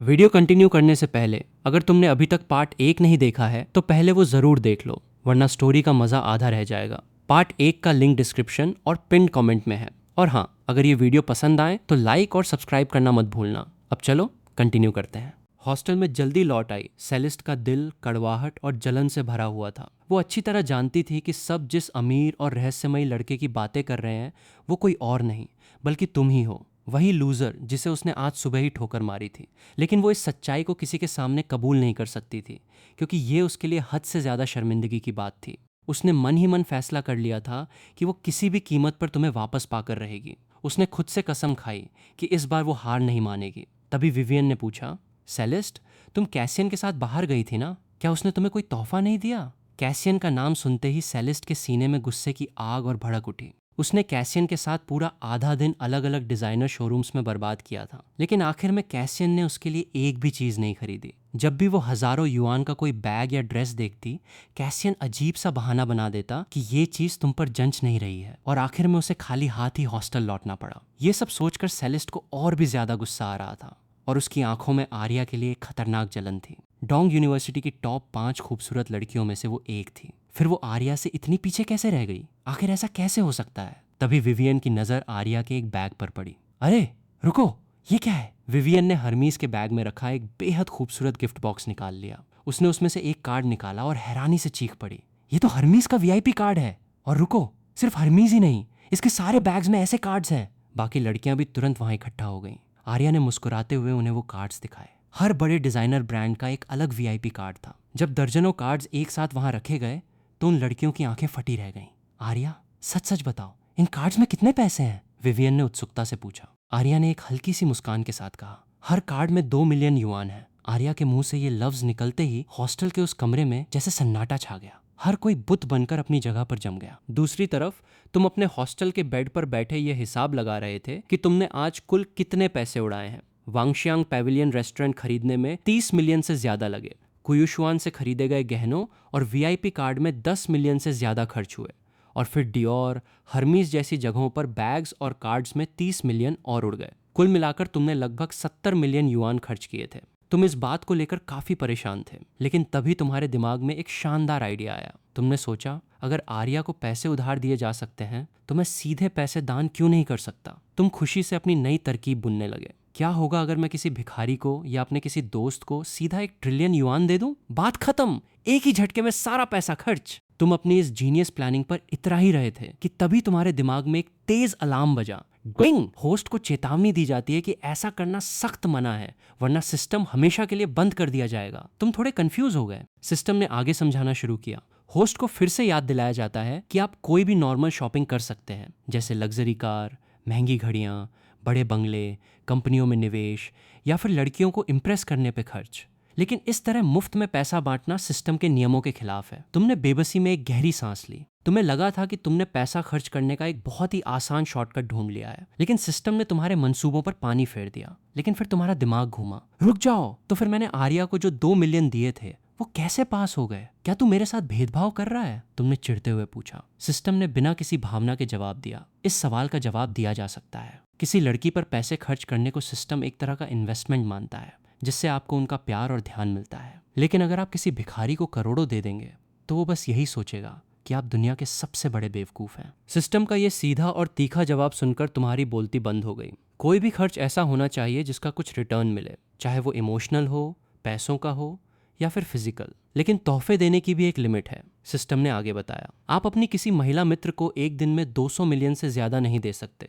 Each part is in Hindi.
वीडियो कंटिन्यू करने से पहले अगर तुमने अभी तक पार्ट 1 नहीं देखा है तो पहले वो ज़रूर देख लो, वरना स्टोरी का मज़ा आधा रह जाएगा। पार्ट 1 का लिंक डिस्क्रिप्शन और पिन्ड कमेंट में है। और हाँ, अगर ये वीडियो पसंद आए तो लाइक और सब्सक्राइब करना मत भूलना। अब चलो कंटिन्यू करते हैं। हॉस्टल में जल्दी लौट आई सेलिस्ट का दिल कड़वाहट और जलन से भरा हुआ था। वो अच्छी तरह जानती थी कि सब जिस अमीर और रहस्यमयी लड़के की बातें कर रहे हैं वो कोई और नहीं बल्कि तुम ही हो, वही लूजर जिसे उसने आज सुबह ही ठोकर मारी थी। लेकिन वो इस सच्चाई को किसी के सामने कबूल नहीं कर सकती थी, क्योंकि ये उसके लिए हद से ज़्यादा शर्मिंदगी की बात थी। उसने मन ही मन फैसला कर लिया था कि वो किसी भी कीमत पर तुम्हें वापस पाकर रहेगी। उसने खुद से कसम खाई कि इस बार वो हार नहीं मानेगी। तभी विवियन ने पूछा, सेलेस्ट, तुम कैसियन के साथ बाहर गई थी ना? क्या उसने तुम्हें कोई तोहफा नहीं दिया? कैसियन का नाम सुनते ही सेलेस्ट के सीने में गुस्से की आग और भड़क उठी। उसने कैसियन के साथ पूरा आधा दिन अलग अलग डिजाइनर शोरूम्स में बर्बाद किया था, लेकिन आखिर में कैसियन ने उसके लिए एक भी चीज नहीं खरीदी। जब भी वो हजारों युआन का कोई बैग या ड्रेस देखती, कैसियन अजीब सा बहाना बना देता कि ये चीज तुम पर जंच नहीं रही है, और आखिर में उसे खाली हाथ ही हॉस्टल लौटना पड़ा। ये सब सोचकर सेलेस्ट को और भी ज्यादा गुस्सा आ रहा था, और उसकी आंखों में आर्या के लिए एक खतरनाक जलन थी। डोंग यूनिवर्सिटी की टॉप 5 खूबसूरत लड़कियों में से वो एक थी। फिर वो आर्या से इतनी पीछे कैसे रह गई? आखिर ऐसा कैसे हो सकता है? तभी विवियन की नजर आर्या के एक बैग पर पड़ी। अरे रुको, ये क्या है? विवियन ने हर्मीज के बैग में रखा एक बेहद खूबसूरत गिफ्ट बॉक्स निकाल लिया। उसने उसमें से एक कार्ड निकाला और हैरानी से चीख पड़ी, ये तो हर्मीज का वीआईपी कार्ड है। और रुको, सिर्फ हर्मीज ही नहीं, इसके सारे बैग्स में ऐसे कार्ड्स हैं। बाकी लड़कियां भी तुरंत वहां इकट्ठा हो गईं। आर्या ने मुस्कुराते हुए उन्हें वो कार्ड्स दिखाए। हर बड़े डिजाइनर ब्रांड का एक अलग वीआईपी कार्ड था। जब दर्जनों कार्ड्स एक साथ वहां रखे गए तो उन लड़कियों की आंखें फटी रह गईं। आर्या, सच सच बताओ, इन कार्ड्स में कितने पैसे हैं? विवियन ने उत्सुकता से पूछा। आर्या ने एक हल्की सी मुस्कान के साथ कहा, हर कार्ड में 2 मिलियन युआन है। आर्या के मुंह से ये लफ्ज निकलते ही हॉस्टल के उस कमरे में जैसे सन्नाटा छा गया। हर कोई बुत बनकर अपनी जगह पर जम गया। दूसरी तरफ तुम अपने हॉस्टल के बेड पर बैठे ये हिसाब लगा रहे थे कि तुमने आज कुल कितने पैसे उड़ाए हैं। वांगशियांग पैविलियन रेस्टोरेंट खरीदने में 30 मिलियन से ज्यादा लगे, कुयुशुआन से खरीदे गए गहनों और वीआईपी कार्ड में 10 मिलियन से ज्यादा खर्च हुए, और फिर डियोर, हर्मीज जैसी जगहों पर बैग्स और कार्ड्स में 30 मिलियन और उड़ गए। कुल मिलाकर तुमने लगभग 70 मिलियन युआन खर्च किए थे। तुम इस बात को लेकर काफी परेशान थे, लेकिन तभी तुम्हारे दिमाग में एक शानदार आइडिया आया। तुमने सोचा, अगर आर्या को पैसे उधार दिए जा सकते हैं तो मैं सीधे पैसे दान क्यों नहीं कर सकता? तुम खुशी से अपनी नई तरकीब बुनने लगे। क्या होगा अगर मैं किसी भिखारी को या अपने किसी दोस्त को सीधा 1 ट्रिलियन युआन दे दूं? बात खत्म, एक ही झटके में सारा पैसा खर्च। तुम अपनी इस जीनियस प्लानिंग पर इतरा ही रहे थे कि तभी तुम्हारे दिमाग में एक तेज अलार्म बजा। डिंग! होस्ट को चेतावनी दी जाती है कि ऐसा करना सख्त मना है, वरना सिस्टम हमेशा के लिए बंद कर दिया जाएगा। तुम थोड़े कंफ्यूज हो गए। सिस्टम ने आगे समझाना शुरू किया। होस्ट को फिर से याद दिलाया जाता है कि आप कोई भी नॉर्मल शॉपिंग कर सकते हैं, जैसे लग्जरी कार, महंगी घड़ियां, बड़े बंगले, कंपनियों में निवेश, या फिर लड़कियों को इम्प्रेस करने पे खर्च। लेकिन इस तरह मुफ्त में पैसा बांटना सिस्टम के नियमों के खिलाफ है। तुमने बेबसी में एक गहरी सांस ली। तुम्हें लगा था कि तुमने पैसा खर्च करने का एक बहुत ही आसान शॉर्टकट ढूंढ लिया है, लेकिन सिस्टम ने तुम्हारे मंसूबों पर पानी फेर दिया। लेकिन फिर तुम्हारा दिमाग घूमा। रुक जाओ, तो फिर मैंने आर्या को जो 2 मिलियन दिए थे वो कैसे पास हो गए? क्या तू मेरे साथ भेदभाव कर रहा है? तुमने चिढ़ते हुए पूछा। सिस्टम ने बिना किसी भावना के जवाब दिया, इस सवाल का जवाब दिया जा सकता है। किसी लड़की पर पैसे खर्च करने को सिस्टम एक तरह का इन्वेस्टमेंट मानता है, जिससे आपको उनका प्यार और ध्यान मिलता है। लेकिन अगर आप किसी भिखारी को करोड़ों दे देंगे तो वो बस यही सोचेगा कि आप दुनिया के सबसे बड़े बेवकूफ हैं। सिस्टम का ये सीधा और तीखा जवाब सुनकर तुम्हारी बोलती बंद हो गई। कोई भी खर्च ऐसा होना चाहिए जिसका कुछ रिटर्न मिले, चाहे वो इमोशनल हो, पैसों का हो, या फिर फिजिकल। लेकिन तोहफे देने की भी एक लिमिट है, सिस्टम ने आगे बताया। आप अपनी किसी महिला मित्र को एक दिन में 200 मिलियन से ज्यादा नहीं दे सकते,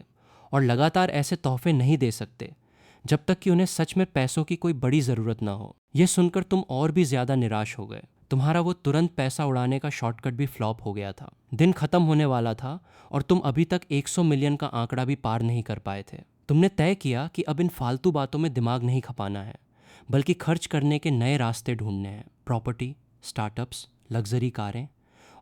और लगातार ऐसे तोहफे नहीं दे सकते जब तक कि उन्हें सच में पैसों की कोई बड़ी जरूरत ना हो। यह सुनकर तुम और भी ज्यादा निराश हो गए। तुम्हारा वो तुरंत पैसा उड़ाने का शॉर्टकट भी फ्लॉप हो गया था। दिन खत्म होने वाला था और तुम अभी तक 100 मिलियन का आंकड़ा भी पार नहीं कर पाए थे। तुमने तय किया कि अब इन फालतू बातों में दिमाग नहीं खपाना है, बल्कि खर्च करने के नए रास्ते ढूंढने हैं। प्रॉपर्टी, स्टार्टअप्स, लग्जरी कारें,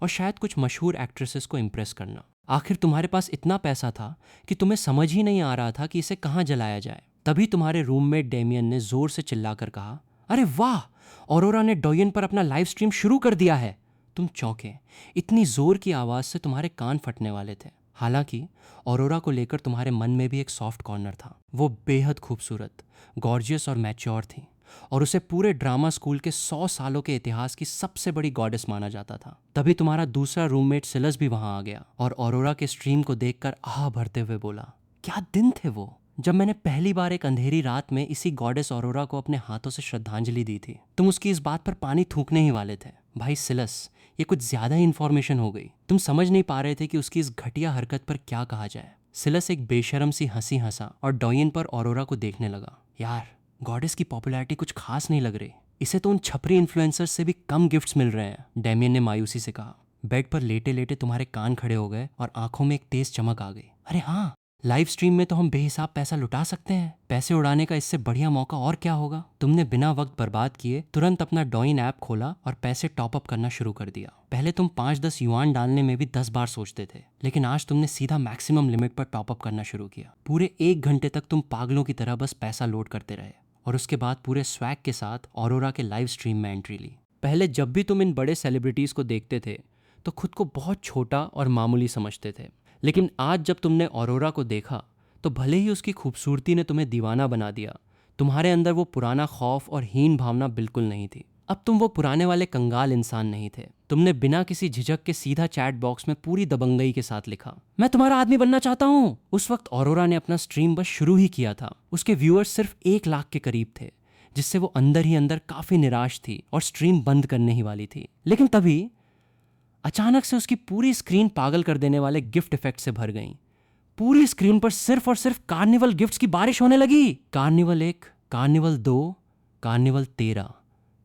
और शायद कुछ मशहूर एक्ट्रेसेस को इम्प्रेस करना। आखिर तुम्हारे पास इतना पैसा था कि तुम्हें समझ ही नहीं आ रहा था कि इसे कहाँ जलाया जाए। तभी तुम्हारे रूममेट डेमियन ने जोर से चिल्लाकर कहा, अरे वाह, ऑरोरा ने डोयन पर अपना लाइव स्ट्रीम शुरू कर दिया है। तुम चौंके। इतनी जोर की आवाज से तुम्हारे कान फटने वाले थे। हालांकि ऑरोरा को लेकर तुम्हारे मन में भी एक सॉफ्ट कॉर्नर था। वो बेहद खूबसूरत, गॉर्जियस और मैच्योर थी, और उसे पूरे ड्रामा स्कूल के 100 सालों के इतिहास की सबसे बड़ी गॉडेस माना जाता था। तभी तुम्हारा दूसरा रूममेट सिलस भी वहां आ गया और ऑरोरा के स्ट्रीम को देखकर आह भरते हुए बोला, क्या दिन थे वो, जब मैंने पहली बार एक अंधेरी रात में इसी गॉडेस ऑरोरा को अपने हाथों से श्रद्धांजलि दी थी। तुम उसकी इस बात पर पानी थूकने ही वाले थे। भाई सिलस, ये कुछ ज्यादा ही इन्फॉर्मेशन हो गई। तुम समझ नहीं पा रहे थे कि उसकी इस घटिया हरकत पर क्या कहा जाए। सिलस एक बेशरम सी हंसी हंसा और डॉयन पर ऑरोरा को देखने लगा। यार, गॉडेस की पॉपुलैरिटी कुछ खास नहीं लग रही। इसे तो उन छपरी इन्फ्लुएंसर्स से भी कम गिफ्ट्स मिल रहे हैं, डेमियन ने मायूसी से कहा। बेड पर लेटे लेटे तुम्हारे कान खड़े हो गए और आंखों में एक तेज चमक आ गई। अरे हाँ, लाइव स्ट्रीम में तो हम बेहिसाब पैसा लुटा सकते हैं। पैसे उड़ाने का इससे बढ़िया मौका और क्या होगा। तुमने बिना वक्त बर्बाद किए तुरंत अपना डॉइन ऐप खोला और पैसे टॉप अप करना शुरू कर दिया। पहले तुम 5-10 युआन डालने में भी 10 बार सोचते थे, लेकिन आज तुमने सीधा मैक्सिमम लिमिट पर टॉप अप करना शुरू किया। पूरे 1 घंटे तक तुम पागलों की तरह बस पैसा लोड करते रहे और उसके बाद पूरे स्वैग के साथ ऑरोरा के लाइव स्ट्रीम में एंट्री ली। पहले जब भी तुम इन बड़े सेलिब्रिटीज को देखते थे तो खुद को बहुत छोटा और मामूली समझते थे, लेकिन आज जब तुमने ऑरोरा को देखा तो भले ही उसकी खूबसूरती ने तुम्हें दीवाना बना दिया, तुम्हारे अंदर वो पुराना खौफ और हीन भावना बिल्कुल नहीं थी। अब तुम वो पुराने वाले कंगाल इंसान नहीं थे। तुमने बिना किसी झिझक के सीधा चैट बॉक्स में पूरी दबंगई के साथ लिखा, मैं तुम्हारा आदमी बनना चाहता हूँ। उस वक्त ऑरोरा ने अपना स्ट्रीम बस शुरू ही किया था। उसके व्यूअर्स सिर्फ 1 लाख के करीब थे, जिससे वो अंदर ही अंदर काफी निराश थी और स्ट्रीम बंद करने ही वाली थी। लेकिन तभी अचानक से उसकी पूरी स्क्रीन पागल कर देने वाले गिफ्ट इफेक्ट से भर गई। पूरी स्क्रीन पर सिर्फ और सिर्फ कार्निवल गिफ्ट्स की बारिश होने लगी। Carnival 1, carnival 2, carnival 13,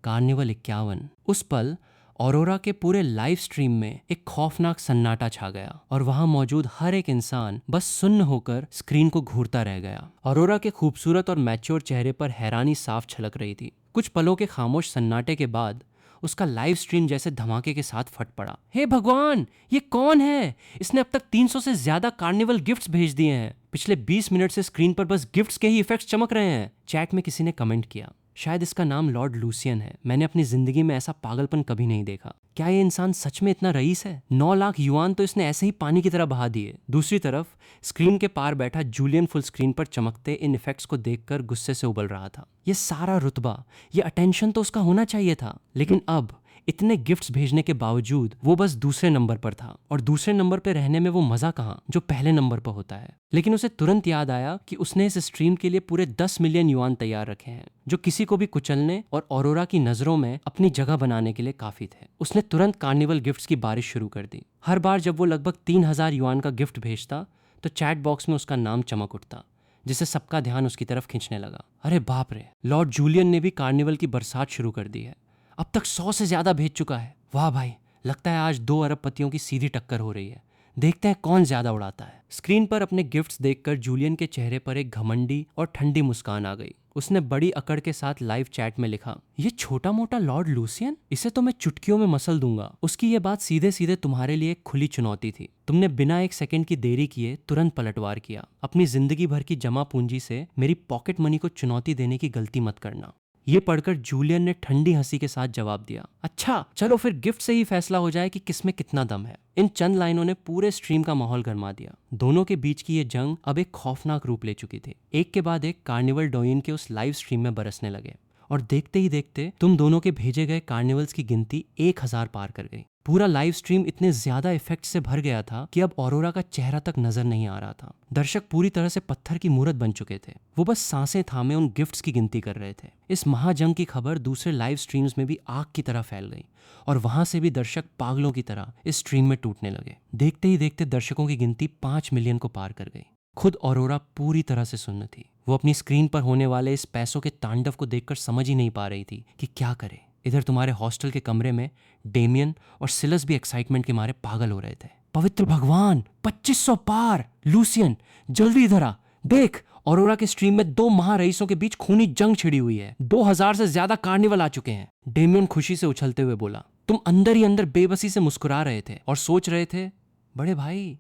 carnival 51। उस पल ऑरोरा के पूरे लाइव स्ट्रीम में एक खौफनाक सन्नाटा छा गया और वहां मौजूद हर एक इंसान बस सुन्न होकर स्क्रीन को घूरता रह गया। ऑरोरा के खूबसूरत और मैच्योर चेहरे पर हैरानी साफ छलक रही थी। कुछ पलों के खामोश सन्नाटे के बाद उसका लाइव स्ट्रीम जैसे धमाके के साथ फट पड़ा। हे भगवान, ये कौन है? इसने अब तक 300 से ज्यादा कार्निवल गिफ्ट्स भेज दिए हैं। पिछले 20 मिनट से स्क्रीन पर बस गिफ्ट्स के ही इफेक्ट्स चमक रहे हैं। चैट में किसी ने कमेंट किया, शायद इसका नाम लॉर्ड लूसियन है। मैंने अपनी जिंदगी में ऐसा पागलपन कभी नहीं देखा। क्या ये इंसान सच में इतना रईस है? 9 लाख युआन तो इसने ऐसे ही पानी की तरह बहा दिए। दूसरी तरफ स्क्रीन के पार बैठा जूलियन फुल स्क्रीन पर चमकते इन इफेक्ट्स को देखकर गुस्से से उबल रहा था। ये सारा रुतबा, ये अटेंशन तो उसका होना चाहिए था, लेकिन अब इतने गिफ्ट्स भेजने के बावजूद वो बस दूसरे नंबर पर था। और दूसरे नंबर पर रहने में वो मजा कहाँ जो पहले नंबर पर होता है। लेकिन उसे तुरंत याद आया कि उसने इस स्ट्रीम के लिए पूरे 10 मिलियन युआन तैयार रखे हैं, जो किसी को भी कुचलने और ऑरोरा की नजरों में अपनी जगह बनाने के लिए काफी थे। उसने तुरंत कार्निवल गिफ्ट्स की बारिश शुरू कर दी। हर बार जब वो लगभग 3000 युआन का गिफ्ट भेजता तो चैट बॉक्स में उसका नाम चमक उठता, जिससे सबका ध्यान उसकी तरफ खींचने लगा। अरे बाप रे, लॉर्ड जूलियन ने भी कार्निवल की बरसात शुरू कर दी है। अब तक 100 से ज्यादा भेज चुका है। वाह भाई, लगता है आज 2 अरबपतियों की सीधी टक्कर हो रही है। देखते हैं कौन ज्यादा उड़ाता है। स्क्रीन पर अपने गिफ्ट्स देखकर जूलियन के चेहरे पर एक घमंडी और ठंडी मुस्कान आ गई। उसने बड़ी अकड़ के साथ लाइव चैट में लिखा, ये छोटा मोटा लॉर्ड लूसियन, इसे तो मैं चुटकियों में मसल दूंगा। उसकी ये बात सीधे सीधे तुम्हारे लिए एक खुली चुनौती थी। तुमने बिना 1 सेकंड की देरी किए तुरंत पलटवार किया। अपनी जिंदगी भर की जमा पूंजी से मेरी पॉकेट मनी को चुनौती देने की गलती मत करना। ये पढ़कर जूलियन ने ठंडी हंसी के साथ जवाब दिया, अच्छा चलो फिर गिफ्ट से ही फैसला हो जाए कि किसमें कितना दम है। इन चंद लाइनों ने पूरे स्ट्रीम का माहौल गरमा दिया। दोनों के बीच की ये जंग अब एक खौफनाक रूप ले चुकी थी। एक के बाद एक कार्निवल डॉइन के उस लाइव स्ट्रीम में बरसने लगे और देखते ही देखते तुम दोनों के भेजे गए कार्निवल्स की गिनती 1000 पार कर गई। पूरा लाइव स्ट्रीम इतने ज्यादा इफेक्ट से भर गया था कि अब ऑरोरा का चेहरा तक नजर नहीं आ रहा था। दर्शक पूरी तरह से पत्थर की मूरत बन चुके थे। वो बस सांसें थामे उन गिफ्ट्स की गिनती कर रहे थे। इस महाजंग की खबर दूसरे लाइव स्ट्रीम्स में भी आग की तरह फैल गई और वहां से भी दर्शक पागलों की तरह इस स्ट्रीम में टूटने लगे। देखते ही देखते दर्शकों की गिनती 5 मिलियन को पार कर गई। खुद ऑरोरा पूरी तरह से सुन्न थी। वो अपनी स्क्रीन पर होने वाले इस पैसों के तांडव को देखकर समझ ही नहीं पा रही थी कि क्या करे। इधर तुम्हारे हॉस्टल के कमरे में डेमियन और सिलस भी एक्साइटमेंट के मारे पागल हो रहे थे। पवित्र भगवान, 2500 पार! लूसियन जल्दी इधर आ, देख ऑरोरा के स्ट्रीम में 2 महारईसों के बीच खूनी जंग छिड़ी हुई है। 2000 से ज्यादा कार्निवल आ चुके हैं। डेमियन खुशी से उछलते हुए बोला। तुम अंदर ही अंदर बेबसी से मुस्कुरा रहे थे और सोच रहे थे, बड़े भाई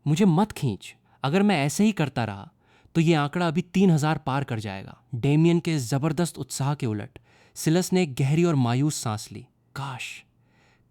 मुझे मत खींच, अगर मैं ऐसे ही करता रहा तो ये आंकड़ा अभी 3000 पार कर जाएगा। डेमियन के जबरदस्त उत्साह के उलट सिलस ने एक गहरी और मायूस सांस ली।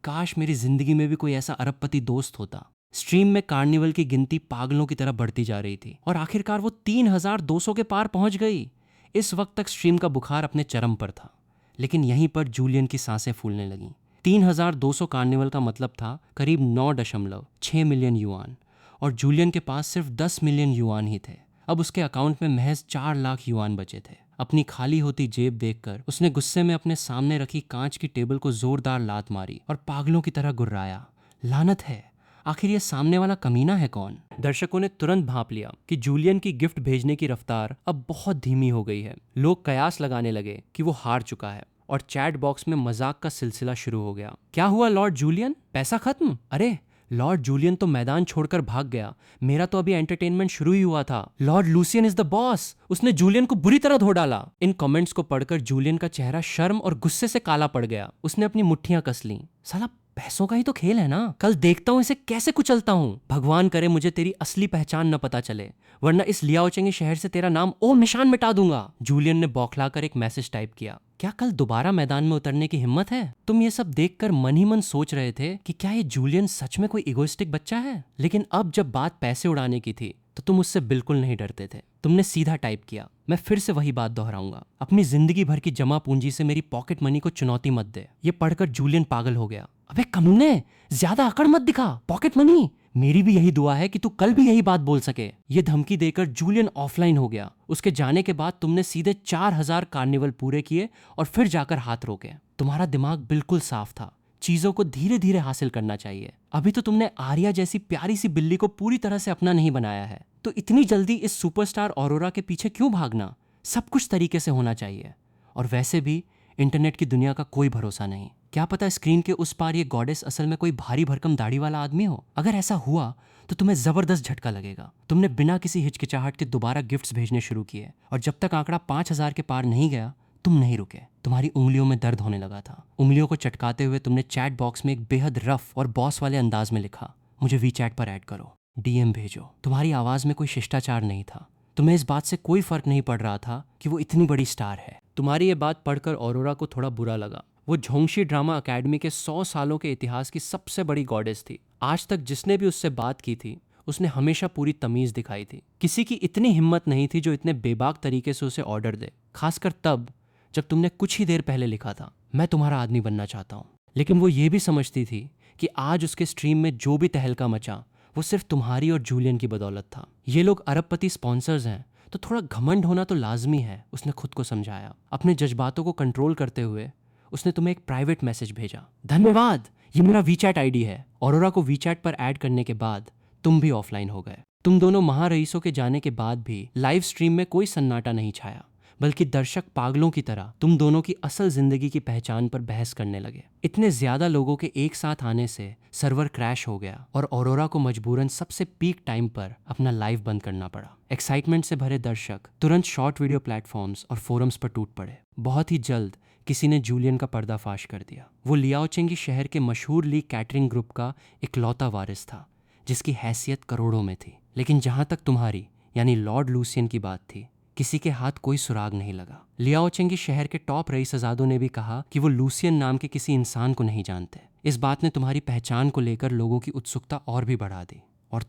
काश मेरी जिंदगी में भी कोई ऐसा अरबपति दोस्त होता। स्ट्रीम में कार्निवल की गिनती पागलों की तरह बढ़ती जा रही थी और आखिरकार वो 3200 के पार पहुंच गई। इस वक्त तक स्ट्रीम का बुखार अपने चरम पर था, लेकिन यहीं पर जूलियन की सांसें फूलने लगीं। 3200 कार्निवल का मतलब था करीब 9.6 मिलियन युआन, और जूलियन के पास सिर्फ 10 मिलियन युआन ही थे। अब उसके अकाउंट में महज 4 लाख युआन बचे थे। अपनी खाली होती जेब देखकर उसने गुस्से में अपने सामने रखी कांच की टेबल को जोरदार लात मारी और पागलों की तरह गुर्राया, लानत है, आखिर ये सामने वाला कमीना है कौन? दर्शकों ने तुरंत भांप लिया कि जूलियन की गिफ्ट भेजने की रफ्तार अब बहुत धीमी हो गई है। लोग कयास लगाने लगे कि वो हार चुका है और चैट बॉक्स में मजाक का सिलसिला शुरू हो गया। क्या हुआ लॉर्ड जूलियन, पैसा खत्म? अरे लॉर्ड जूलियन तो मैदान छोड़कर भाग गया, मेरा तो अभी एंटरटेनमेंट शुरू ही हुआ था। Lord Lucien is the boss, उसने जूलियन को बुरी तरह धो डाला। इन कमेंट्स को पढ़कर जूलियन का चेहरा शर्म और गुस्से से काला पड़ गया। उसने अपनी मुट्ठियां कस लीं। साला पैसों का ही तो खेल है ना, कल देखता हूं इसे कैसे कुचलता हूं। भगवान करे मुझे तेरी असली पहचान न पता चले, वरना इस लियाओचेंगी शहर से तेरा नाम ओ निशान मिटा दूंगा। जूलियन ने बौखलाकर एक मैसेज टाइप किया, क्या कल दोबारा मैदान में उतरने की हिम्मत है? तुम ये सब देखकर मन ही मन सोच रहे थे कि क्या ये जूलियन सच में कोई इगोइस्टिक बच्चा है, लेकिन अब जब बात पैसे उड़ाने की थी तो तुम उससे बिल्कुल नहीं डरते थे। तुमने सीधा टाइप किया, मैं फिर से वही बात दोहराऊंगा, अपनी जिंदगी भर की जमा पूंजी से मेरी पॉकेट मनी को चुनौती मत दे। ये पढ़कर जूलियन पागल हो गया। अबे कमीने, ज्यादा अकड़ मत दिखा, पॉकेट मनी। मेरी भी यही दुआ है कि तू कल भी यही बात बोल सके। ये धमकी देकर जूलियन ऑफलाइन हो गया। उसके जाने के बाद तुमने सीधे 4000 कार्निवल पूरे किए और फिर जाकर हाथ रोके। तुम्हारा दिमाग बिल्कुल साफ था, चीजों को धीरे धीरे हासिल करना चाहिए। अभी तो तुमने आर्या जैसी प्यारी सी बिल्ली को पूरी तरह से अपना नहीं बनाया है, तो इतनी जल्दी इस सुपरस्टार ऑरोरा के पीछे क्यों भागना? सब कुछ तरीके से होना चाहिए। और वैसे भी इंटरनेट की दुनिया का कोई भरोसा नहीं, क्या पता स्क्रीन के उस पार ये गॉडेस असल में कोई भारी भरकम दाढ़ी वाला आदमी हो। अगर ऐसा हुआ तो तुम्हें जबरदस्त झटका लगेगा। तुमने बिना किसी हिचकिचाहट के दोबारा गिफ्ट्स भेजने शुरू किए, और जब तक आंकड़ा 5000 के पार नहीं गया तुम नहीं रुके। तुम्हारी उंगलियों में दर्द होने लगा था। उंगलियों को चटकाते हुए तुमने चैट बॉक्स में एक बेहद रफ और बॉस वाले अंदाज में लिखा, मुझे वीचैट पर ऐड करो, डीएम भेजो। तुम्हारी आवाज में कोई शिष्टाचार नहीं था। तुम्हें इस बात से कोई फर्क नहीं पड़ रहा था कि वो इतनी बड़ी स्टार है। तुम्हारी ये बात पढ़कर ऑरोरा को थोड़ा बुरा लगा। वो झोंगशी ड्रामा अकेडमी के 100 सालों के इतिहास की सबसे बड़ी गॉडेस थी। आज तक जिसने भी उससे बात की थी उसने हमेशा पूरी तमीज दिखाई थी। किसी की इतनी हिम्मत नहीं थी जो इतने बेबाक तरीके से उसे ऑर्डर दे, खासकर तब जब तुमने कुछ ही देर पहले लिखा था, मैं तुम्हारा आदमी बनना चाहता हूँ। लेकिन वो ये भी समझती थी कि आज उसके स्ट्रीम में जो भी तहलका मचा वो सिर्फ तुम्हारी और जूलियन की बदौलत था। ये लोग अरबपति स्पॉन्सर्स हैं तो थोड़ा घमंड होना तो लाजमी है, उसने खुद को समझाया। अपने जज्बातों को कंट्रोल करते हुए उसने तुम्हें एक प्राइवेट मैसेज भेजा, धन्यवाद, ये मेरा वीचैट आईडी है। ऑरोरा को वीचैट पर ऐड करने के बाद तुम भी ऑफलाइन हो गए। तुम दोनों महारईसों के जाने के बाद भी लाइव स्ट्रीम में कोई सन्नाटा नहीं छाया, बल्कि दर्शक पागलों की तरह तुम दोनों की असल जिंदगी की पहचान पर बहस करने लगे। इतने ज्यादा लोगों के एक साथ आने से सर्वर क्रैश हो गया और ऑरोरा को मजबूरन सबसे पीक टाइम पर अपना लाइव बंद करना पड़ा। एक्साइटमेंट से भरे दर्शक तुरंत शॉर्ट वीडियो प्लेटफॉर्म्स और फोरम्स पर टूट पड़े। बहुत ही जल्द किसी ने जूलियन का पर्दाफाश कर दिया। वो लियाओचेंगी शहर के मशहूर ली कैटरिंग ग्रुप का इकलौता वारिस था, जिसकी हैसियत करोड़ों में थी। लेकिन जहां तक तुम्हारी यानी लॉर्ड लूसियन की बात थी, किसी के हाथ कोई सुराग नहीं लगा। लियाओचेंगी शहर के टॉप रईसजादों ने भी कहा कि वो लूसियन नाम के किसी इंसान को नहीं जानते। इस बात ने तुम्हारी पहचान को लेकर लोगों की उत्सुकता और भी बढ़ा दी। और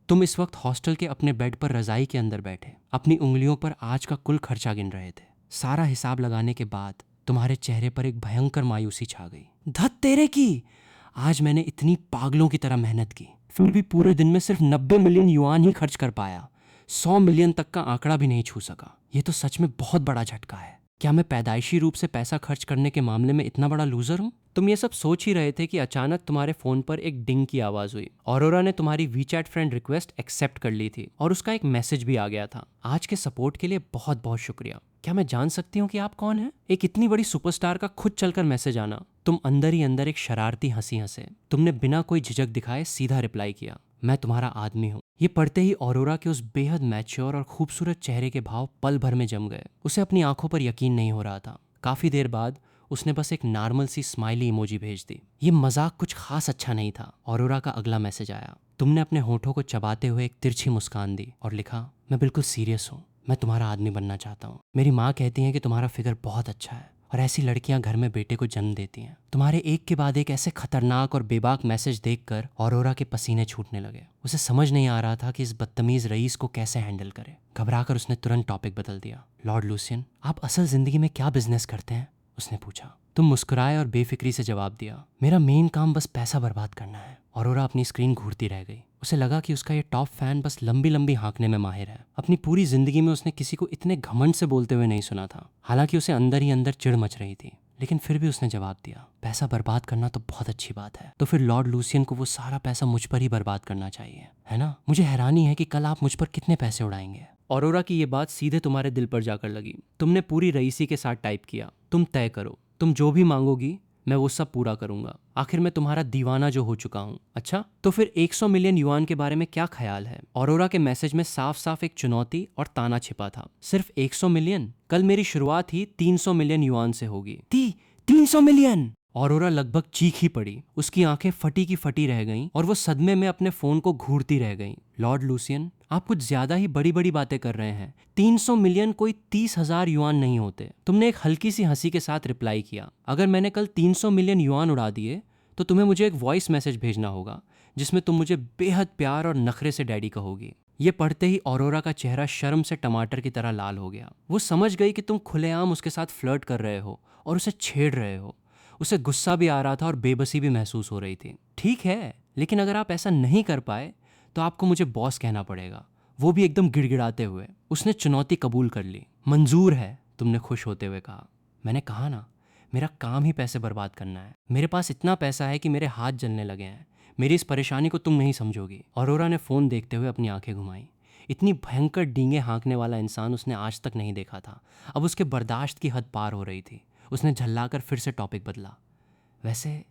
तुम इस वक्त हॉस्टल के अपने बेड पर रजाई के अंदर बैठे अपनी उंगलियों पर आज का कुल खर्चा गिन रहे थे। सारा हिसाब लगाने के बाद तुम्हारे चेहरे पर एक भयंकर मायूसी छा गई। धत तेरे की, आज मैंने इतनी पागलों की तरह मेहनत की, फिर भी पूरे दिन में सिर्फ 90 मिलियन युआन ही खर्च कर पाया। 100 मिलियन तक का आंकड़ा भी नहीं छू सका। ये तो सच में बहुत बड़ा झटका है। क्या मैं पैदाइशी रूप से पैसा खर्च करने के मामले में इतना बड़ा लूजर हूँ? तुम ये सब सोच ही रहे थे कि अचानक तुम्हारे फोन पर एक डिंग की आवाज हुई। ऑरोरा ने तुम्हारी वीचैट फ्रेंड रिक्वेस्ट एक्सेप्ट कर ली थी और उसका एक मैसेज भी आ गया था, आज के सपोर्ट के लिए बहुत बहुत शुक्रिया। क्या मैं जान सकती हूँ कि आप कौन हैं? एक इतनी बड़ी सुपरस्टार का खुद चलकर मैसेज आना। तुम अंदर ही अंदर एक शरारती हंसी हंसे। तुमने बिना कोई झिझक दिखाए सीधा रिप्लाई किया, मैं तुम्हारा आदमी हूँ। ये पढ़ते ही ऑरोरा के उस बेहद मैच्योर और खूबसूरत चेहरे के भाव पल भर में जम गए। उसे अपनी आंखों पर यकीन नहीं हो रहा था। काफी देर बाद उसने बस एक नॉर्मल सी स्माइली इमोजी भेज दी। ये मजाक कुछ खास अच्छा नहीं था। ऑरोरा का अगला मैसेज आया। तुमने अपने होठों को चबाते हुए एक तिरछी मुस्कान दी और लिखा, मैं बिल्कुल सीरियस हूँ, मैं तुम्हारा आदमी बनना चाहता हूँ। मेरी माँ कहती है कि तुम्हारा फिगर बहुत अच्छा है और ऐसी लड़कियां घर में बेटे को जन्म देती हैं। तुम्हारे एक के बाद एक ऐसे खतरनाक और बेबाक मैसेज देखकर ऑरोरा के पसीने छूटने लगे। उसे समझ नहीं आ रहा था कि इस बदतमीज रईस को कैसे हैंडल करे। घबराकर उसने तुरंत टॉपिक बदल दिया। लॉर्ड लूसियन, आप असल जिंदगी में क्या बिजनेस करते हैं? उसने पूछा। तुम मुस्कुराए और बेफिक्री से जवाब दिया, मेरा मेन काम बस पैसा बर्बाद करना है। ऑरोरा अपनी स्क्रीन घूरती रह गई। उसे लगा कि उसका ये टॉप फैन बस लंबी लंबी हाँकने में माहिर है। अपनी पूरी जिंदगी में उसने किसी को इतने घमंड से बोलते हुए नहीं सुना था। हालांकि उसे अंदर ही अंदर चिढ़ मच रही थी, लेकिन फिर भी उसने जवाब दिया, पैसा बर्बाद करना तो बहुत अच्छी बात है। तो फिर लॉर्ड लूसियन को वो सारा पैसा मुझ पर ही बर्बाद करना चाहिए, है ना? मुझे हैरानी है कि कल आप मुझ पर कितने पैसे उड़ाएंगे। ऑरोरा की ये बात सीधे तुम्हारे दिल पर जाकर लगी। तुमने पूरी रईसी के साथ टाइप किया, तुम तय करो, तुम जो भी मांगोगी मैं वो सब पूरा करूंगा। आखिर मैं तुम्हारा दीवाना जो हो चुका हूँ। अच्छा, तो फिर 100 मिलियन युआन के बारे में क्या ख्याल है? ऑरोरा के मैसेज में साफ साफ एक चुनौती और ताना छिपा था। सिर्फ 100 मिलियन? कल मेरी शुरुआत ही 300 मिलियन युआन से होगी। 300 मिलियन! ऑरोरा लगभग चीख ही पड़ी। उसकी आंखें फटी की फटी रह गईं और वो सदमे में अपने फोन को घूरती रह गईं। लॉर्ड लूसियन, आप कुछ ज्यादा ही बड़ी बड़ी बातें कर रहे हैं। 300 मिलियन कोई 30,000 युआन नहीं होते। तुमने एक हल्की सी हंसी के साथ रिप्लाई किया, अगर मैंने कल 300 मिलियन युआन उड़ा दिए तो तुम्हें मुझे एक वॉइस मैसेज भेजना होगा जिसमें तुम मुझे बेहद प्यार और नखरे से डैडी कहोगी। ये पढ़ते ही ऑरोरा का चेहरा शर्म से टमाटर की तरह लाल हो गया। वो समझ गई कि तुम खुलेआम उसके साथ फ्लर्ट कर रहे हो और उसे छेड़ रहे हो। उसे गुस्सा भी आ रहा था और बेबसी भी महसूस हो रही थी। ठीक है, लेकिन अगर आप ऐसा नहीं कर पाए तो आपको मुझे बॉस कहना पड़ेगा, वो भी एकदम गिड़गिड़ाते हुए। उसने चुनौती कबूल कर ली। मंजूर है, तुमने खुश होते हुए कहा। मैंने कहा ना, मेरा काम ही पैसे बर्बाद करना है। मेरे पास इतना पैसा है कि मेरे हाथ जलने लगे हैं। मेरी इस परेशानी को तुम नहीं समझोगी। ऑरोरा ने फोन देखते हुए अपनी आंखें घुमाई। इतनी भयंकर डींगे हाँकने वाला इंसान उसने आज तक नहीं देखा था। अब उसके बर्दाश्त की हद पार हो रही थी। उसने झल्लाकर फिर से टॉपिक बदला। वैसे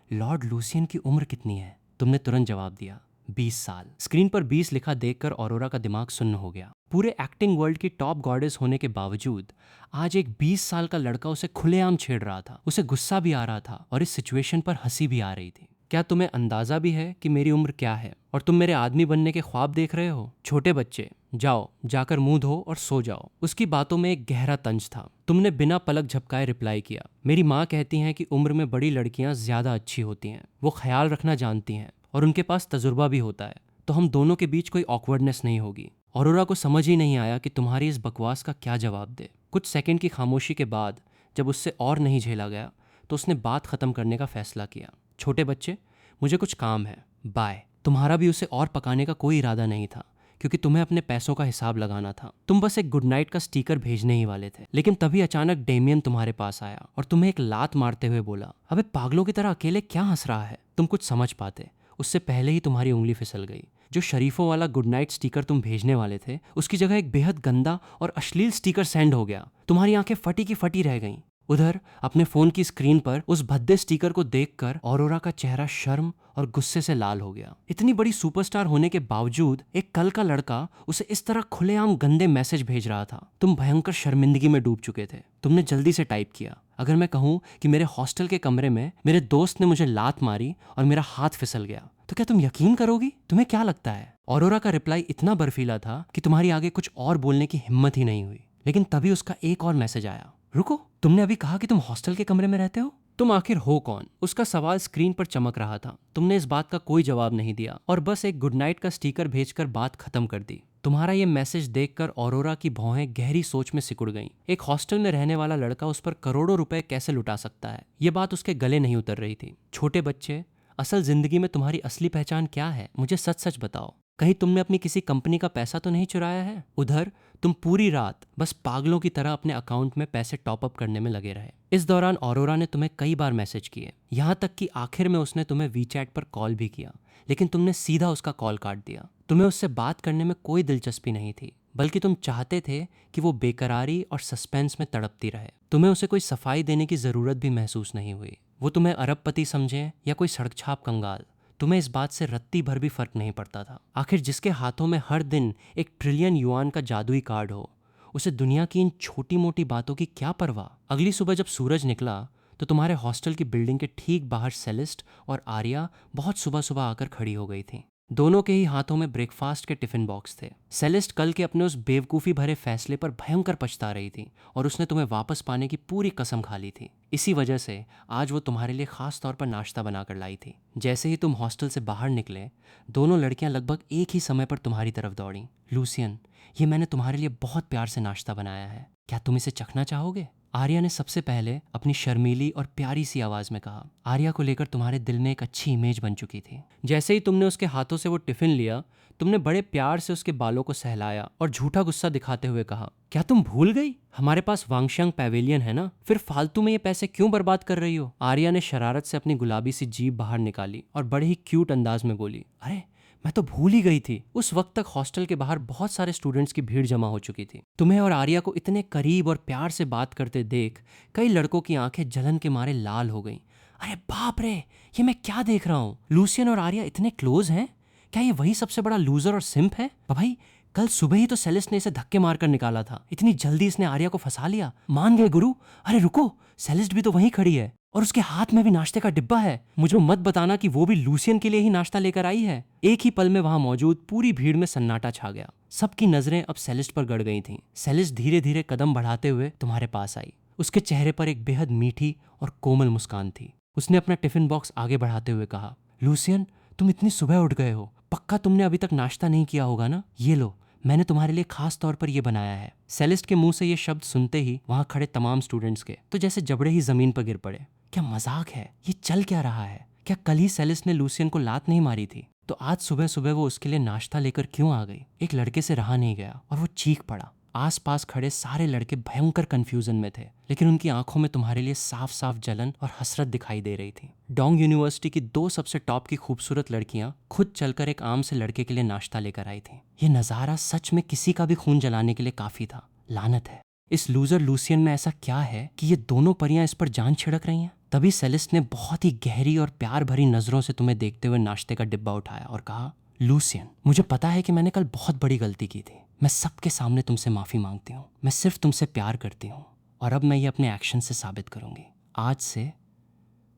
लॉर्ड लूसियन की उम्र कितनी है? तुमने तुरंत जवाब दिया, 20 साल। स्क्रीन पर 20 लिखा देखकर ऑरोरा का दिमाग सुन्न हो गया। पूरे एक्टिंग वर्ल्ड की टॉप गॉडेस होने के बावजूद आज एक 20 साल का लड़का उसे खुलेआम छेड़ रहा था। उसे गुस्सा भी आ रहा था और इस सिचुएशन पर हंसी भी आ रही थी। क्या तुम्हें अंदाजा भी है कि मेरी उम्र क्या है और तुम मेरे आदमी बनने के ख्वाब देख रहे हो? छोटे बच्चे, जाओ जाकर मुंह धो और सो जाओ। उसकी बातों में एक गहरा तंज था। तुमने बिना पलक झपकाए रिप्लाई किया, मेरी माँ कहती हैं कि उम्र में बड़ी लड़कियां ज्यादा अच्छी होती हैं, वो ख्याल रखना जानती हैं और उनके पास तजुर्बा भी होता है, तो हम दोनों के बीच कोई ऑकवर्डनेस नहीं होगी। ऑरोरा को समझ ही नहीं आया कि तुम्हारी इस बकवास का क्या जवाब दे। कुछ सेकंड की खामोशी के बाद जब उससे और नहीं झेला गया तो उसने बात खत्म करने का फैसला किया। छोटे बच्चे, मुझे कुछ काम है, बाय। तुम्हारा भी उसे और पकाने का कोई इरादा नहीं था, क्योंकि तुम्हें अपने पैसों का हिसाब लगाना था। तुम बस एक गुड नाइट का स्टिकर भेजने ही वाले थे। लेकिन तभी अचानक डेमियन तुम्हारे पास आया और तुम्हें एक लात मारते हुए बोला, अबे पागलों की तरह अकेले क्या हंस रहा है? तुम कुछ समझ पाते उससे पहले ही तुम्हारी उंगली फिसल गई। जो शरीफों वाला गुड नाइट स्टिकर तुम भेजने वाले थे, उसकी जगह एक बेहद गंदा और अश्लील स्टिकर सेंड हो गया। तुम्हारी आंखें फटी की फटी रह गईं। उधर अपने फोन की स्क्रीन पर उस भद्दे स्टिकर को देखकर ऑरोरा का चेहरा शर्म और गुस्से से लाल हो गया। इतनी बड़ी सुपरस्टार होने के बावजूद एक कल का लड़का उसे इस तरह खुलेआम गंदे मैसेज भेज रहा था। तुम भयंकर शर्मिंदगी में डूब चुके थे। तुमने जल्दी से टाइप किया, अगर मैं कहूं कि मेरे हॉस्टल के कमरे में मेरे दोस्त ने मुझे लात मारी और मेरा हाथ फिसल गया, तो क्या तुम यकीन करोगी? तुम्हें क्या लगता है? ऑरोरा का रिप्लाई इतना बर्फीला था कि तुम्हारी आगे कुछ और बोलने की हिम्मत ही नहीं हुई। लेकिन तभी उसका एक और मैसेज आया, रुको, तुमने अभी कहा कि तुम हॉस्टल के कमरे में रहते हो? तुम आखिर हो कौन? उसका सवाल स्क्रीन पर चमक रहा था। तुमने इस बात का कोई जवाब नहीं दिया और बस एक गुड नाइट का स्टिकर भेजकर बात खत्म कर दी। तुम्हारा ये मैसेज देखकर ऑरोरा की भौहें गहरी सोच में सिकुड़ गईं। एक हॉस्टल में रहने वाला लड़का उस पर करोड़ों रुपए कैसे लुटा सकता है, ये बात उसके गले नहीं उतर रही थी। छोटे बच्चे, असल जिंदगी में तुम्हारी असली पहचान क्या है? मुझे सच सच बताओ। कहीं तुमने अपनी किसी कंपनी का पैसा तो नहीं चुराया है? उधर तुम पूरी रात बस पागलों की तरह अपने अकाउंट में पैसे टॉप अप करने में लगे रहे। इस दौरान ऑरोरा ने तुम्हें कई बार मैसेज किए, यहाँ तक कि आखिर में उसने तुम्हें वीचैट पर कॉल भी किया, लेकिन तुमने सीधा उसका कॉल काट दिया। तुम्हें उससे बात करने में कोई दिलचस्पी नहीं थी, बल्कि तुम चाहते थे कि वो बेकरारी और सस्पेंस में तड़पती रहे। तुम्हें उसे कोई सफाई देने की जरूरत भी महसूस नहीं हुई। वो तुम्हें अरबपति समझे या कोई सड़क छाप कंगाल, तुम्हें इस बात से रत्ती भर भी फर्क नहीं पड़ता था। आखिर जिसके हाथों में हर दिन 1 ट्रिलियन युआन का जादुई कार्ड हो, उसे दुनिया की इन छोटी मोटी बातों की क्या परवाह। अगली सुबह जब सूरज निकला तो तुम्हारे हॉस्टल की बिल्डिंग के ठीक बाहर सेलिस्ट और आर्या बहुत सुबह सुबह आकर खड़ी हो गई थी। दोनों के ही हाथों में ब्रेकफास्ट के टिफिन बॉक्स थे। सेलेस्ट कल के अपने उस बेवकूफ़ी भरे फैसले पर भयंकर पछता रही थी और उसने तुम्हें वापस पाने की पूरी कसम खा ली थी। इसी वजह से आज वो तुम्हारे लिए खास तौर पर नाश्ता बनाकर लाई थी। जैसे ही तुम हॉस्टल से बाहर निकले, दोनों लड़कियां लगभग एक ही समय पर तुम्हारी तरफ दौड़ी। लूसियन, ये मैंने तुम्हारे लिए बहुत प्यार से नाश्ता बनाया है, क्या तुम इसे चखना चाहोगे? आर्या ने सबसे पहले अपनी शर्मीली और प्यारी सी आवाज में कहा। आर्या को लेकर तुम्हारे दिल में एक अच्छी इमेज बन चुकी थी। जैसे ही तुमने उसके हाथों से वो टिफिन लिया, तुमने बड़े प्यार से उसके बालों को सहलाया और झूठा गुस्सा दिखाते हुए कहा, क्या तुम भूल गई? हमारे पास वांगशांग पैवेलियन है ना, फिर फालतू में ये पैसे क्यों बर्बाद कर रही हो? आर्या ने शरारत से अपनी गुलाबी सी जीभ बाहर निकाली और बड़े ही क्यूट अंदाज में बोली, अरे मैं तो भूल ही गई थी। उस वक्त तक हॉस्टल के बाहर बहुत सारे स्टूडेंट्स की भीड़ जमा हो चुकी थी। तुम्हें और आर्या को इतने करीब और प्यार से बात करते देख कई लड़कों की आंखें जलन के मारे लाल हो गईं। अरे बाप रे, ये मैं क्या देख रहा हूँ? लूसियन और आर्या इतने क्लोज हैं? क्या ये वही सबसे बड़ा लूजर और सिंप है? भाई, कल सुबह ही तो सेलेस्ट ने इसे धक्के मारकर निकाला था, इतनी जल्दी इसने आर्या को फंसा लिया। मान गए गुरु। अरे रुको, सेलेस्ट भी तो वहीं खड़ी है और उसके हाथ में भी नाश्ते का डिब्बा है। मुझे मत बताना कि वो भी लूसियन के लिए ही नाश्ता लेकर आई है। एक ही पल में वहां मौजूद पूरी भीड़ में सन्नाटा छा गया। सबकी नजरें अब सेलेस्ट पर गड़ गई थीं। सेलेस्ट धीरे धीरे कदम बढ़ाते हुए तुम्हारे पास आई। उसके चेहरे पर एक बेहद मीठी और कोमल मुस्कान थी। उसने अपना टिफिन बॉक्स आगे बढ़ाते हुए कहा, लूसियन, तुम इतनी सुबह उठ गए हो, पक्का तुमने अभी तक नाश्ता नहीं किया होगा ना? ये लो, मैंने तुम्हारे लिए खास तौर पर यह बनाया है। सेलेस्ट के मुंह से ये शब्द सुनते ही वहां खड़े तमाम स्टूडेंट्स के तो जैसे जबड़े ही जमीन पर गिर पड़े। क्या मजाक है? ये चल क्या रहा है? क्या कल ही सेलेस्ट ने लूसियन को लात नहीं मारी थी? तो आज सुबह सुबह वो उसके लिए नाश्ता लेकर क्यों आ गई? एक लड़के से रहा नहीं गया और वो चीख पड़ा। आसपास खड़े सारे लड़के भयंकर कंफ्यूजन में थे, लेकिन उनकी आंखों में तुम्हारे लिए साफ साफ जलन और हसरत दिखाई दे रही थी। डोंग यूनिवर्सिटी की 2 सबसे टॉप की खूबसूरत लड़कियां खुद चलकर एक आम से लड़के के लिए नाश्ता लेकर आई थी। ये नजारा सच में किसी का भी खून जलाने के लिए काफी था। लानत है, इस लूजर लूसियन में ऐसा क्या है कि ये दोनों परियां इस पर जान छिड़क रही हैं? तभी सेलेस्ट ने बहुत ही गहरी और प्यार भरी नजरों से तुम्हें देखते हुए नाश्ते का डिब्बा उठाया और कहा, लूसियन, मुझे पता है कि मैंने कल बहुत बड़ी गलती की थी। मैं सबके सामने तुमसे माफी मांगती हूँ। मैं सिर्फ तुमसे प्यार करती हूँ और अब मैं ये अपने एक्शन से साबित करूंगी। आज से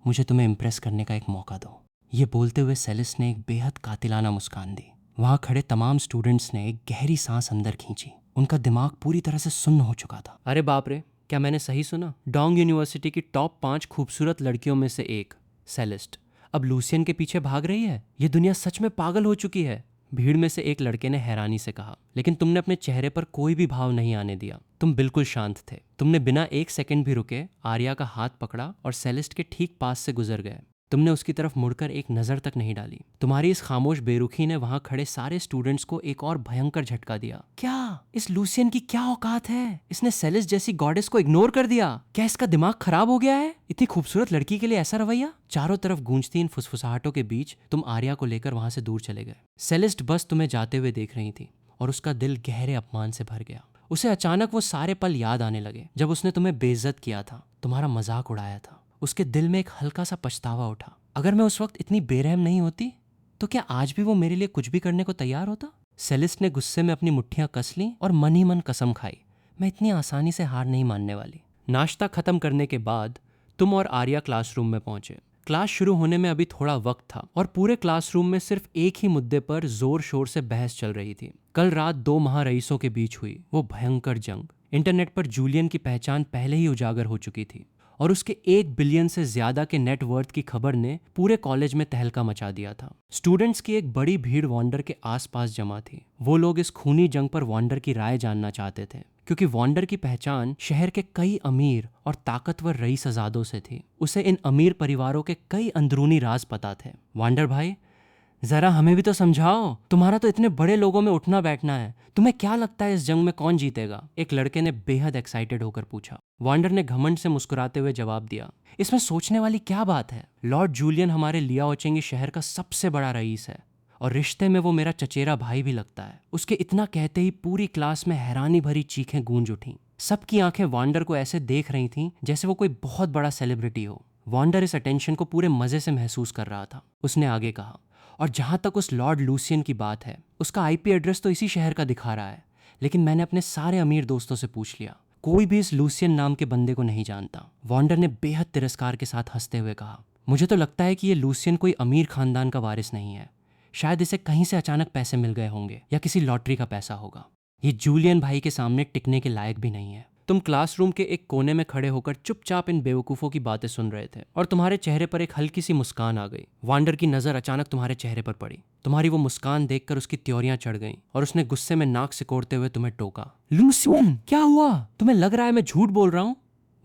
मुझे तुम्हें इम्प्रेस करने का एक मौका दो। ये बोलते हुए सेलेस्ट ने एक बेहद कातिलाना मुस्कान दी। वहां खड़े तमाम स्टूडेंट्स ने एक गहरी सांस अंदर खींची। उनका दिमाग पूरी तरह से सुन्न हो चुका था। अरे बाप रे, क्या मैंने सही सुना? डोंग यूनिवर्सिटी की टॉप 5 खूबसूरत लड़कियों में से एक सेलेस्ट अब लूसियन के पीछे भाग रही है। ये दुनिया सच में पागल हो चुकी है। भीड़ में से एक लड़के ने हैरानी से कहा, लेकिन तुमने अपने चेहरे पर कोई भी भाव नहीं आने दिया। तुम बिल्कुल शांत थे। तुमने बिना एक सेकंड भी रुके आर्या का हाथ पकड़ा और सेलेस्ट के ठीक पास से गुजर गए। तुमने उसकी तरफ मुड़कर एक नजर तक नहीं डाली। तुम्हारी इस खामोश बेरुखी ने वहां खड़े सारे स्टूडेंट्स को एक और भयंकर झटका दिया। क्या इस लूसियन की क्या औकात है? इसने सेलेस्ट जैसी गॉडेस को इग्नोर कर दिया। क्या इसका दिमाग खराब हो गया है? इतनी खूबसूरत लड़की के लिए ऐसा रवैया? चारों तरफ गूंजती इन फुसफुसाहटों के बीच तुम आर्या को लेकर वहां से दूर चले गए। सेलेस्ट बस तुम्हें जाते हुए देख रही थी और उसका दिल गहरे अपमान से भर गया। उसे अचानक वो सारे पल याद आने लगे जब उसने तुम्हें बेइज्जत किया था, तुम्हारा मजाक उड़ाया था। उसके दिल में एक हल्का सा पछतावा उठा। अगर मैं उस वक्त इतनी बेरहम नहीं होती तो क्या आज भी वो मेरे लिए कुछ भी करने को तैयार होता? सेलेस्ट ने गुस्से में अपनी मुट्ठियां कस लीं और मन ही मन कसम खाई, मैं इतनी आसानी से हार नहीं मानने वाली। नाश्ता खत्म करने के बाद तुम और आर्या क्लासरूम में पहुंचे। क्लास शुरू होने में अभी थोड़ा वक्त था और पूरे क्लासरूम में सिर्फ एक ही मुद्दे पर जोर शोर से बहस चल रही थी। कल रात 2 महारईसों के बीच हुई वो भयंकर जंग। इंटरनेट पर जूलियन की पहचान पहले ही उजागर हो चुकी थी और उसके 1 बिलियन से ज्यादा के नेटवर्थ की खबर ने पूरे कॉलेज में तहलका मचा दिया था। स्टूडेंट्स की एक बड़ी भीड़ वॉन्डर के आसपास जमा थी। वो लोग इस खूनी जंग पर वॉन्डर की राय जानना चाहते थे, क्योंकि वॉन्डर की पहचान शहर के कई अमीर और ताकतवर रईसजादों से थी। उसे इन अमीर परिवारों के कई अंदरूनी राज पता थे। वॉन्डर भाई, जरा हमें भी तो समझाओ, तुम्हारा तो इतने बड़े लोगों में उठना बैठना है। तुम्हें क्या लगता है इस जंग में कौन जीतेगा? एक लड़के ने बेहद एक्साइटेड होकर पूछा। वॉन्डर ने घमंड से मुस्कुराते हुए जवाब दिया, इसमें सोचने वाली क्या बात है? लॉर्ड जूलियन हमारे लियाओचेंगी शहर का सबसे बड़ा रईस है और रिश्ते में वो मेरा चचेरा भाई भी लगता है। उसके इतना कहते ही पूरी क्लास में हैरानी भरी चीखें गूंज उठीं। सबकी आंखें वॉन्डर को ऐसे देख रही थीं जैसे वो कोई बहुत बड़ा सेलिब्रिटी हो। वॉन्डर इस अटेंशन को पूरे मजे से महसूस कर रहा था। उसने आगे कहा, और जहां तक उस लॉर्ड लूसियन की बात है, उसका आईपी एड्रेस तो इसी शहर का दिखा रहा है, लेकिन मैंने अपने सारे अमीर दोस्तों से पूछ लिया, कोई भी इस लूसियन नाम के बंदे को नहीं जानता। वॉन्डर ने बेहद तिरस्कार के साथ हंसते हुए कहा, मुझे तो लगता है कि ये लूसियन कोई अमीर खानदान का वारिस नहीं है, शायद इसे कहीं से अचानक पैसे मिल गए होंगे या किसी लॉटरी का पैसा होगा। ये जूलियन भाई के सामने टिकने के लायक भी नहीं है। तुम क्लासरूम के एक कोने में खड़े होकर चुपचाप इन बेवकूफों की बातें सुन रहे थे और तुम्हारे चेहरे पर एक हल्की सी मुस्कान आ गई। वांडर की नजर अचानक तुम्हारे चेहरे पर पड़ी। तुम्हारी वो मुस्कान देखकर उसकी त्योरियां चढ़ गईं और उसने गुस्से में नाक सिकोड़ते हुए तुम्हें टोका। लूसियन, क्या हुआ? तुम्हें लग रहा है मैं झूठ बोल रहा हूँ?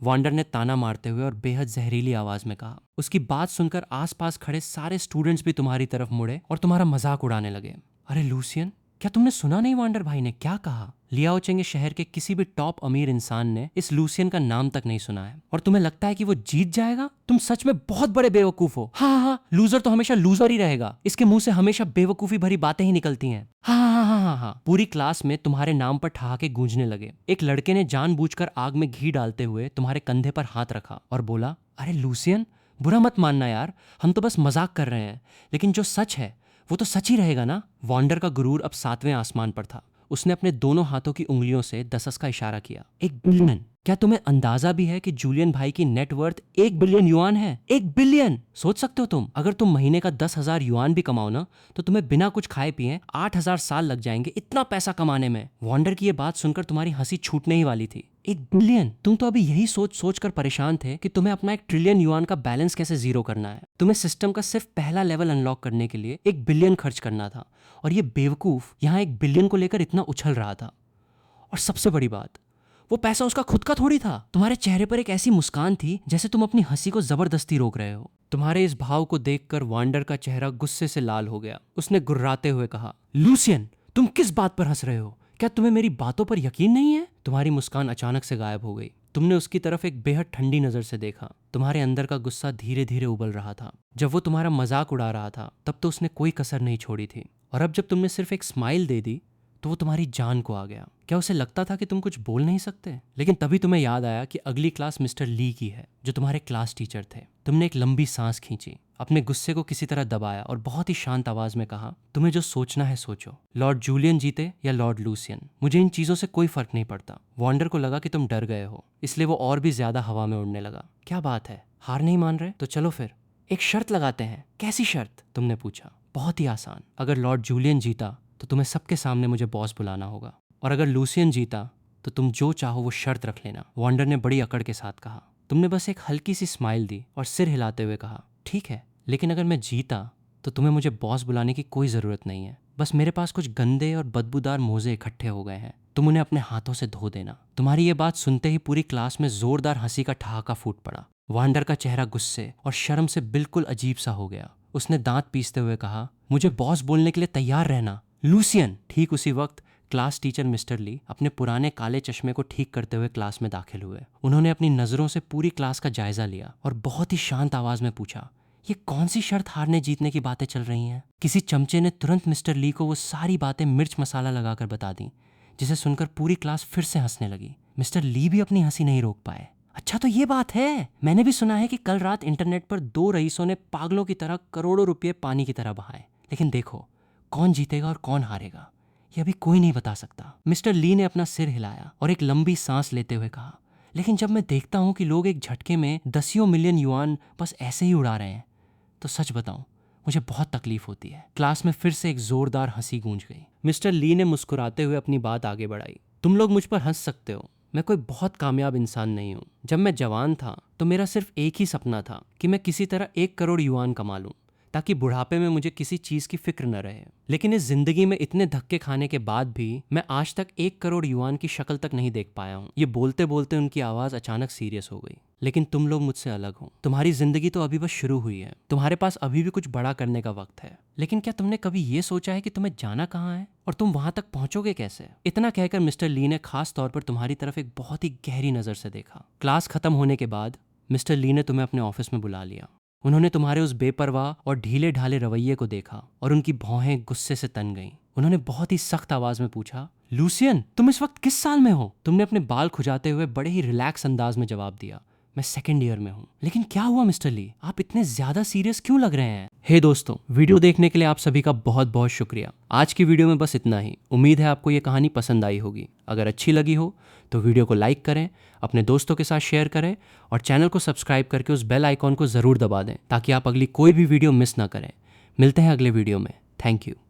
वांडर ने ताना मारते हुए और बेहद जहरीली आवाज में कहा। उसकी बात सुनकर आसपास खड़े सारे स्टूडेंट्स भी तुम्हारी तरफ मुड़े और तुम्हारा मजाक उड़ाने लगे। अरे लूसियन, क्या तुमने सुना नहीं वांडर भाई ने क्या कहा? लियाओचेंग शहर के किसी भी टॉप अमीर इंसान ने इस लूसियन का नाम तक नहीं सुना है और तुम्हें लगता है कि वो जीत जाएगा? तुम सच में बहुत बड़े बेवकूफ हो। हाँ हाँ, लूजर तो हमेशा लूजर ही रहेगा। इसके मुंह से हमेशा बेवकूफी भरी बातें ही निकलती हैं। हाँ हाँ हाँ हाँ हाँ। पूरी क्लास में तुम्हारे नाम पर ठहाके गूंजने लगे। एक लड़के ने जानबूझकर आग में घी डालते हुए तुम्हारे कंधे पर हाथ रखा और बोला, अरे लूसियन, बुरा मत मानना यार, हम तो बस मजाक कर रहे हैं, लेकिन जो सच है वो तो सच ही रहेगा ना। वांडर का गुरूर अब 7वें आसमान पर था। उसने अपने दोनों हाथों की उंगलियों से 10 का इशारा किया। 1 बिलियन। क्या तुम्हें अंदाजा भी है कि जूलियन भाई की नेटवर्थ 1 बिलियन युआन है? 1 बिलियन! सोच सकते हो तुम, अगर तुम महीने का 10,000 युआन भी कमाओ ना, तो तुम्हें बिना कुछ खाए पिए 8,000 साल लग जाएंगे इतना पैसा कमाने में। वांडर की ये बात सुनकर तुम्हारी हंसी छूटने ही वाली थी। 1 बिलियन! तुम तो अभी यही सोच कर परेशान थे कि तुम्हें अपना 1 ट्रिलियन युआन का बैलेंस कैसे जीरो करना है। तुम्हें सिस्टम का सिर्फ पहला लेवल अनलॉक करने के लिए 1 बिलियन खर्च करना था और ये बेवकूफ यहाँ 1 बिलियन को लेकर इतना उछल रहा था। और सबसे बड़ी बात, वो पैसा उसका खुद का थोड़ी था। तुम्हारे चेहरे पर एक ऐसी मुस्कान थी जैसे तुम अपनी हंसी को जबरदस्ती रोक रहे हो। तुम्हारे इस भाव को देखकर वांडर का चेहरा गुस्से से लाल हो गया। उसने गुर्राते हुए कहा, लूसियन, तुम किस बात पर हंस रहे हो? क्या तुम्हें मेरी बातों पर यकीन नहीं है? तुम्हारी मुस्कान अचानक से गायब हो गई। तुमने उसकी तरफ एक बेहद ठंडी नजर से देखा। तुम्हारे अंदर का गुस्सा धीरे धीरे उबल रहा था। जब वो तुम्हारा मजाक उड़ा रहा था तब तो उसने कोई कसर नहीं छोड़ी थी, और अब जब तुमने सिर्फ एक स्माइल दे दी तो वो तुम्हारी जान को आ गया। क्या उसे लगता था कि तुम कुछ बोल नहीं सकते? लेकिन तभी तुम्हें याद आया कि अगली क्लास मिस्टर ली की है, जो तुम्हारे क्लास टीचर थे। तुमने एक लंबी सांस खींची, अपने गुस्से को किसी तरह दबाया और बहुत ही शांत आवाज में कहा, तुम्हें जो सोचना है सोचो। लॉर्ड जूलियन जीते या लॉर्ड लूसियन, मुझे इन चीजों से कोई फर्क नहीं पड़ता। वांडर को लगा कि तुम डर गए हो, इसलिए वो और भी ज्यादा हवा में उड़ने लगा। क्या बात है, हार नहीं मान रहे? तो चलो फिर एक शर्त लगाते हैं। कैसी शर्त? तुमने पूछा। बहुत ही आसान। अगर लॉर्ड जूलियन जीता तो तुम्हें सबके सामने मुझे बॉस बुलाना होगा, और अगर लूसियन जीता तो तुम जो चाहो वो शर्त रख लेना। वांडर ने बड़ी अकड़ के साथ कहा। तुमने बस एक हल्की सी स्माइल दी और सिर हिलाते हुए कहा, ठीक है, लेकिन अगर मैं जीता तो तुम्हें मुझे बॉस बुलाने की कोई जरूरत नहीं है। बस मेरे पास कुछ गंदे और बदबूदार मोजे इकट्ठे हो गए हैं, तुम उन्हें अपने हाथों से धो देना। तुम्हारी ये बात सुनते ही पूरी क्लास में जोरदार हंसी का ठहाका फूट पड़ा। वांडर का चेहरा गुस्से और शर्म से बिल्कुल अजीब सा हो गया। उसने दांत पीसते हुए कहा, मुझे बॉस बोलने के लिए तैयार रहना, लूसियन। ठीक उसी वक्त क्लास टीचर मिस्टर ली अपने पुराने काले चश्मे को ठीक करते हुए क्लास में दाखिल हुए। उन्होंने अपनी नजरों से पूरी क्लास का जायजा लिया और बहुत ही शांत आवाज में पूछा, ये कौन सी शर्त हारने जीतने की बातें चल रही हैं? किसी चमचे ने तुरंत मिस्टर ली को वो सारी बातें मिर्च मसाला लगाकर बता दी, जिसे सुनकर पूरी क्लास फिर से हंसने लगी। मिस्टर ली भी अपनी हंसी नहीं रोक पाए। अच्छा, तो ये बात है, मैंने भी सुना है कि कल रात इंटरनेट पर 2 रईसों ने पागलों की तरह करोड़ों रुपये पानी की तरह बहाए, लेकिन देखो कौन जीतेगा और कौन हारेगा ये अभी कोई नहीं बता सकता। मिस्टर ली ने अपना सिर हिलाया और एक लंबी सांस लेते हुए कहा, लेकिन जब मैं देखता हूं कि लोग एक झटके में 10 मिलियन युआन बस ऐसे ही उड़ा रहे हैं, तो सच बताऊं मुझे बहुत तकलीफ होती है। क्लास में फिर से एक जोरदार हंसी गूंज गई। मिस्टर ली ने मुस्कुराते हुए अपनी बात आगे बढ़ाई, तुम लोग मुझ पर हंस सकते हो, मैं कोई बहुत कामयाब इंसान नहीं हूँ। जब मैं जवान था तो मेरा सिर्फ एक ही सपना था कि मैं किसी तरह 1 करोड़ युआन कमा लूं, ताकि बुढ़ापे में मुझे किसी चीज की फिक्र न रहे। लेकिन इस जिंदगी में इतने धक्के खाने के बाद भी मैं आज तक 1 करोड़ युआन की शक्ल तक नहीं देख पाया हूँ। ये बोलते बोलते उनकी आवाज अचानक सीरियस हो गई। लेकिन तुम लोग मुझसे अलग हो। तुम्हारी जिंदगी तो अभी बस शुरू हुई है, तुम्हारे पास अभी भी कुछ बड़ा करने का वक्त है। लेकिन क्या तुमने कभी ये सोचा है कि तुम्हें जाना कहाँ है और तुम वहां तक पहुंचोगे कैसे? इतना कहकर मिस्टर ली ने खास तौर पर तुम्हारी तरफ एक बहुत ही गहरी नजर से देखा। क्लास खत्म होने के बाद मिस्टर ली ने तुम्हें अपने ऑफिस में बुला लिया। उन्होंने तुम्हारे उस बेपरवाह और ढीले ढाले रवैये को देखा और उनकी भौहें गुस्से से तन गईं। उन्होंने बहुत ही सख्त आवाज में पूछा, लूसियन, तुम इस वक्त किस साल में हो? तुमने अपने बाल खुजाते हुए बड़े ही रिलैक्स अंदाज में जवाब दिया, मैं 2nd ईयर में हूँ। लेकिन क्या हुआ मिस्टर ली, आप इतने ज्यादा सीरियस क्यों लग रहे हैं? हे दोस्तों, वीडियो देखने के लिए आप सभी का बहुत बहुत शुक्रिया। आज की वीडियो में बस इतना ही। उम्मीद है आपको ये कहानी पसंद आई होगी। अगर अच्छी लगी हो तो वीडियो को लाइक करें, अपने दोस्तों के साथ शेयर करें और चैनल को सब्सक्राइब करके उस बेल आइकॉन को जरूर दबा दें, ताकि आप अगली कोई भी वीडियो मिस ना करें। मिलते हैं अगले वीडियो में। Thank you.